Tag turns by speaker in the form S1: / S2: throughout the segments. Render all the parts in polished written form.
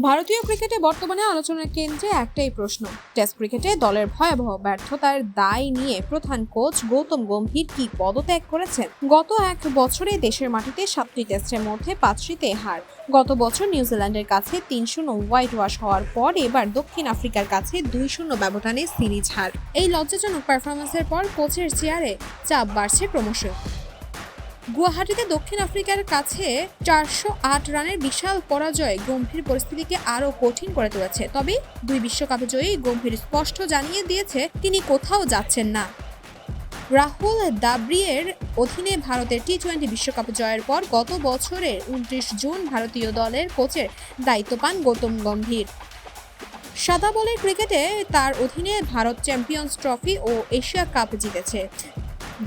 S1: ভারতীয় ক্রিকেটে বর্তমানে আলোচনার কেন্দ্রে একটাই প্রশ্ন, টেস্ট ক্রিকেটে দলের ভয়াবহ ব্যর্থতার দায় নিয়ে প্রধান কোচ গৌতম গম্ভীর কি পদত্যাগ করেছেন। গত এক বছরে দেশের মাটিতে 7টি টেস্টের মধ্যে 5টিতে হার। গত বছর নিউজিল্যান্ডের কাছে 3-0 হোয়াইট ওয়াশ হওয়ার পর এবার দক্ষিণ আফ্রিকার কাছে 2-0 ব্যবধানে সিরিজ হার। এই লজ্জাজনক পারফরমেন্সের পর কোচের চেয়ারে চাপ বাড়ছে ক্রমশ। গুয়াহাটিতে দক্ষিণ আফ্রিকার কাছে 408 রানের বিশাল পরাজয় গম্ভীর পরিস্থিতিকে আরও কঠিন করে তুলেছে। তবে 2 বিশ্বকাপে জয়ী গম্ভীর স্পষ্ট জানিয়ে দিয়েছে তিনি কোথাও যাচ্ছেন না। রাহুল দ্রাবিড়ের অধীনে ভারতের টি-20 বিশ্বকাপ জয়ের পর গত বছরের 29 জুন ভারতীয় দলের কোচের দায়িত্ব পান গৌতম গম্ভীর। সাদা বলের ক্রিকেটে তার অধীনে ভারত চ্যাম্পিয়ন্স ট্রফি ও এশিয়া কাপ জিতেছে,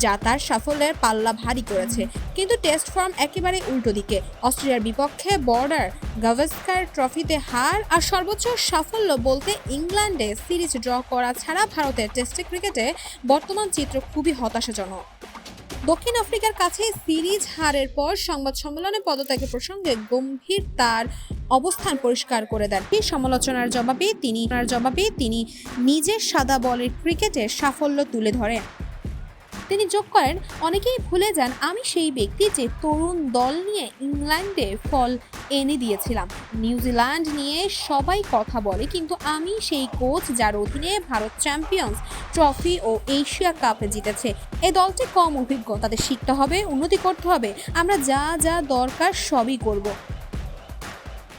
S1: যা তার সাফল্যের পাল্লা ভারী করেছে। কিন্তু টেস্ট ফর্ম একেবারে উল্টো দিকে। অস্ট্রেলিয়ার বিপক্ষে বর্ডার গাভাস্কার ট্রফিতে হার, আর সর্বোচ্চ সাফল্য বলতে ইংল্যান্ডে সিরিজ ড্র করা ছাড়া ভারতের টেস্ট ক্রিকেটে বর্তমান চিত্র খুবই হতাশাজনক। দক্ষিণ আফ্রিকার কাছে সিরিজ হারের পর সংবাদ সম্মেলনে পদত্যাগের প্রসঙ্গে গম্ভীর তার অবস্থান পরিষ্কার করে দেন। এই সমালোচনার জবাবে তিনি নিজের সাদা বলের ক্রিকেটের সাফল্য তুলে ধরেন। তিনি যোগ করেন, অনেকেই ভুলে যান আমি সেই ব্যক্তি যে তরুণ দল নিয়ে ইংল্যান্ডে ফল এনে দিয়েছিলাম। নিউজিল্যান্ড নিয়ে সবাই কথা বলে, কিন্তু আমি সেই কোচ যার অধীনে ভারত চ্যাম্পিয়ন্স ট্রফি ও এশিয়া কাপ জিতেছে। এই দলটি কম অভিজ্ঞ, তাদের শিখতে হবে, উন্নতি করতে হবে। আমরা যা যা দরকার সবই করব।